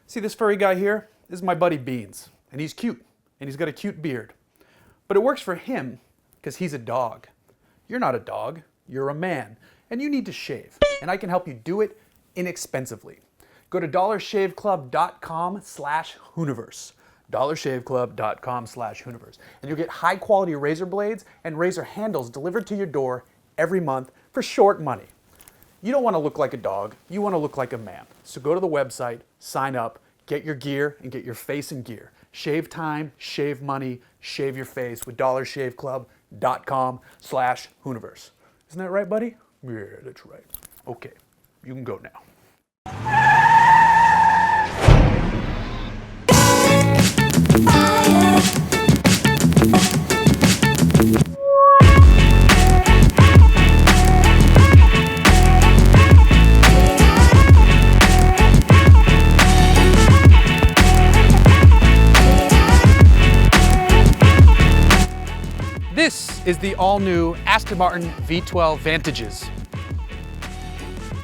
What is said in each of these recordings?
See this furry guy here? This is my buddy Beans, and he's cute, and he's got a cute beard. But it works for him because he's a dog. You're not a dog, you're a man, and you need to shave, and I can help you do it inexpensively. Go to dollarshaveclub.com/Hooniverse. dollarshaveclub.com/Hooniverse. And you'll get high quality razor blades and razor handles delivered to your door every month for short money. You don't want to look like a dog, you want to look like a man. So go to the website, sign up, get your gear, and get your face in gear. Shave time, shave money, shave your face with dollarshaveclub.com/Hooniverse. Isn't that right, buddy? Yeah, that's right. Okay, you can go now. This is the all-new Aston Martin V12 Vantages.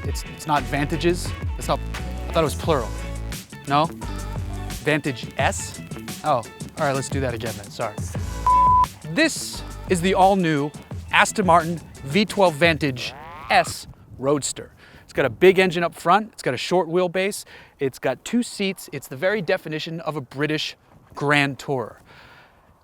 It's not Vantages. It's not. I thought it was plural. No? Vantage S? Oh, all right. Let's do that again then. Sorry. This is the all-new Aston Martin V12 Vantage S Roadster. It's got a big engine up front. It's got a short wheelbase. It's got 2 seats. It's the very definition of a British Grand Tourer.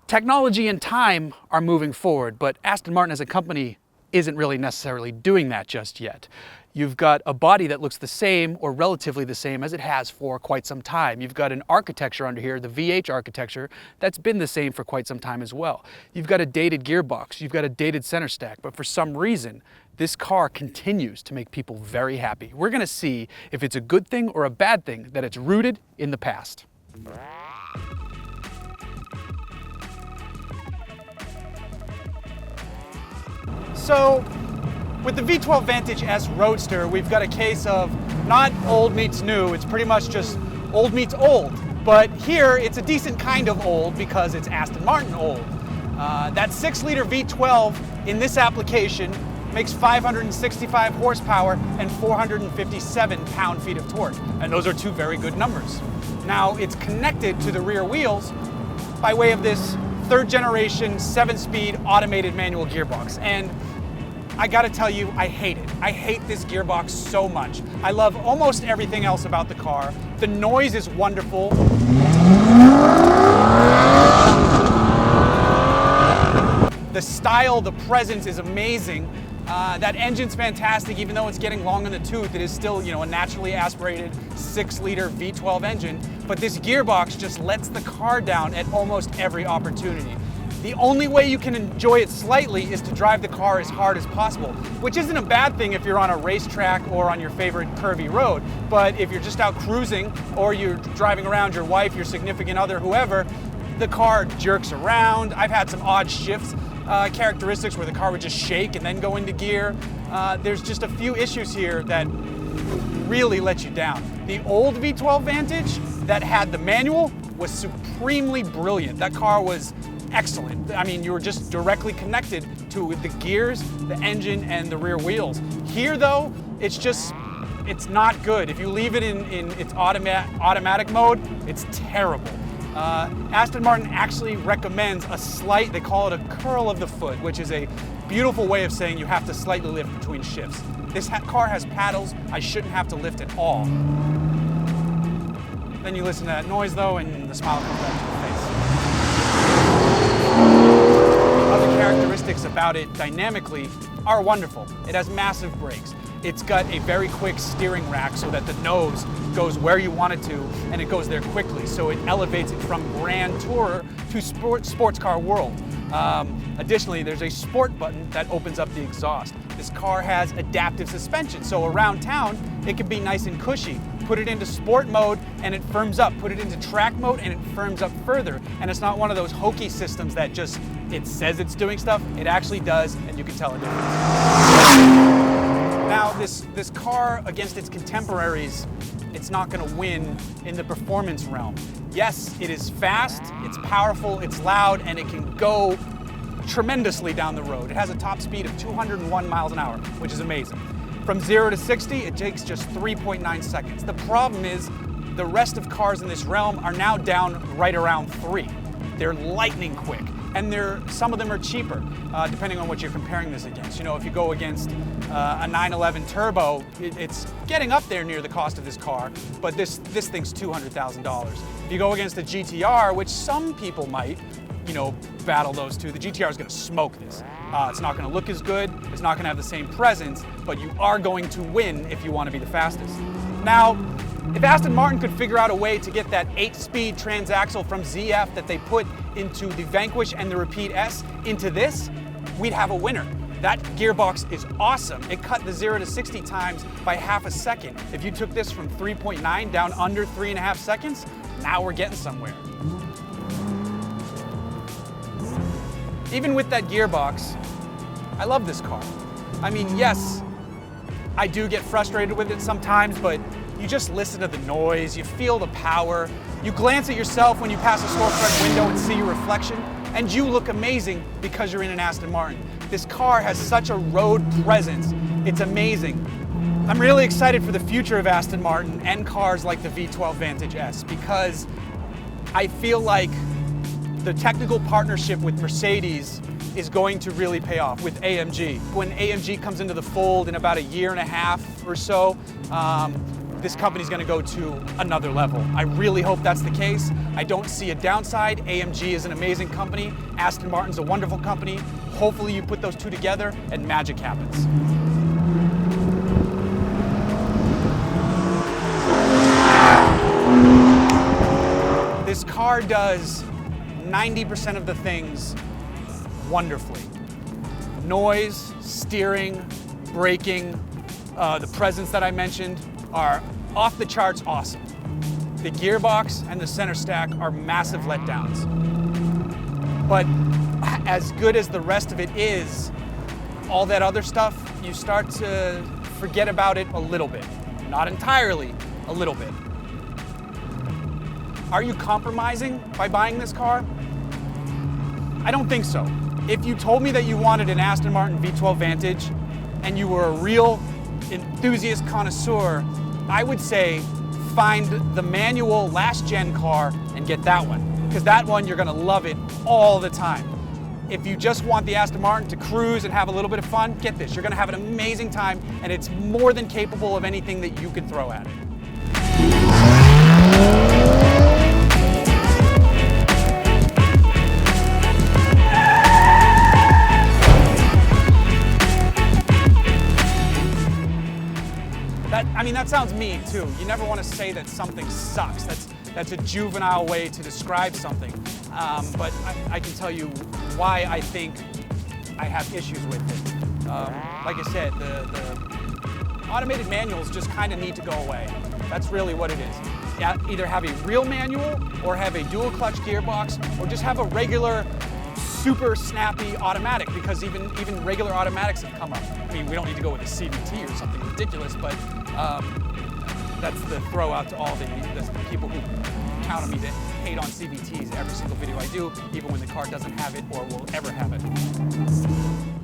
Technology and time are moving forward, but Aston Martin as a company isn't really necessarily doing that just yet. You've got a body that looks the same or relatively the same as it has for quite some time. You've got an architecture under here, the VH architecture, that's been the same for quite some time as well. You've got a dated gearbox, you've got a dated center stack, but for some reason, this car continues to make people very happy. We're gonna see if it's a good thing or a bad thing that it's rooted in the past. So, with the V12 Vantage S Roadster, we've got a case of not old meets new, it's pretty much just old meets old. But here, it's a decent kind of old because it's Aston Martin old. That 6-liter V12 in this application makes 565 horsepower and 457 pound-feet of torque. And those are 2 very good numbers. Now, it's connected to the rear wheels by way of this 3rd-generation 7-speed automated manual gearbox. And I gotta tell you, I hate it. I hate this gearbox so much. I love almost everything else about the car. The noise is wonderful. The style, the presence is amazing. That engine's fantastic, even though it's getting long in the tooth. It is still, a naturally aspirated 6-liter V12 engine. But this gearbox just lets the car down at almost every opportunity. The only way you can enjoy it slightly is to drive the car as hard as possible, which isn't a bad thing if you're on a racetrack or on your favorite curvy road. But if you're just out cruising or you're driving around your wife, your significant other, whoever, the car jerks around. I've had some odd shifts, characteristics where the car would just shake and then go into gear. There's just a few issues here that really let you down. The old V12 Vantage that had the manual was supremely brilliant. That car was excellent. I mean, you were just directly connected to the gears, the engine, and the rear wheels. Here though, it's not good. If you leave it in its automatic mode, it's terrible. Aston Martin actually recommends a slight, they call it a curl of the foot, which is a beautiful way of saying you have to slightly lift between shifts. This car has paddles, I shouldn't have to lift at all. Then you listen to that noise though, and the smile comes back to your face. Other characteristics about it dynamically are wonderful. It has massive brakes. It's got a very quick steering rack so that the nose goes where you want it to and it goes there quickly. So it elevates it from Grand Tourer to sports car world. Additionally, there's a sport button that opens up the exhaust. This car has adaptive suspension, so around town it can be nice and cushy. Put it into sport mode and it firms up. Put it into track mode and it firms up further. And it's not one of those hokey systems that just, it says it's doing stuff. It actually does, and you can tell a difference. Now, this car, against its contemporaries, it's not gonna win in the performance realm. Yes, it is fast, it's powerful, it's loud, and it can go tremendously down the road. It has a top speed of 201 miles an hour, which is amazing. From 0 to 60, it takes just 3.9 seconds. The problem is the rest of cars in this realm are now down right around 3. They're lightning quick, and some of them are cheaper, depending on what you're comparing this against. You know, if you go against a 911 Turbo, it's getting up there near the cost of this car, but this thing's $200,000. If you go against a GTR, which some people might, you know, battle those two, the GTR is going to smoke this. It's not going to look as good, it's not going to have the same presence, but you are going to win if you want to be the fastest. Now, if Aston Martin could figure out a way to get that 8-speed transaxle from ZF that they put into the Vanquish and the Rapide S into this, we'd have a winner. That gearbox is awesome. It cut the 0 to 60 times by half a second. If you took this from 3.9 down under 3.5 seconds, now we're getting somewhere. Even with that gearbox, I love this car. I mean, yes, I do get frustrated with it sometimes, but you just listen to the noise, you feel the power, you glance at yourself when you pass a storefront window and see your reflection, and you look amazing because you're in an Aston Martin. This car has such a road presence, it's amazing. I'm really excited for the future of Aston Martin and cars like the V12 Vantage S because I feel like the technical partnership with Mercedes is going to really pay off with AMG. When AMG comes into the fold in about a year and a half or so, this company's going to go to another level. I really hope that's the case. I don't see a downside. AMG is an amazing company. Aston Martin's a wonderful company. Hopefully you put those two together and magic happens. This car does 90% of the things wonderfully. Noise, steering, braking, the presence that I mentioned are off the charts awesome. The gearbox and the center stack are massive letdowns. But as good as the rest of it is, all that other stuff, you start to forget about it a little bit. Not entirely, a little bit. Are you compromising by buying this car? I don't think so. If you told me that you wanted an Aston Martin V12 Vantage and you were a real enthusiast connoisseur, I would say find the manual last gen car and get that one, because that one you're gonna love it all the time. If you just want the Aston Martin to cruise and have a little bit of fun, get this. You're gonna have an amazing time and it's more than capable of anything that you could throw at it. I mean, that sounds mean too. You never want to say that something sucks. That's a juvenile way to describe something. But I can tell you why I think I have issues with it. Like I said, the automated manuals just kind of need to go away. That's really what it is. Yeah, either have a real manual or have a dual clutch gearbox or just have a regular super snappy automatic, because even regular automatics have come up. I mean, we don't need to go with a CVT or something ridiculous, but that's the throw out to all the people who count on me to hate on CVTs every single video I do, even when the car doesn't have it or will ever have it.